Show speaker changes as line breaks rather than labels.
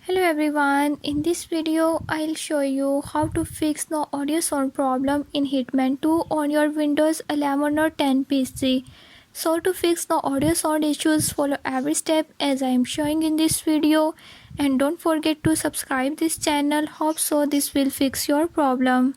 Hello everyone, in this video I'll show you how to fix the audio sound problem in Hitman 2 on your Windows 11 or 10 PC. So to fix the audio sound issues, follow every step as I am showing in this video, and don't forget to subscribe this channel. Hope so this will fix your problem.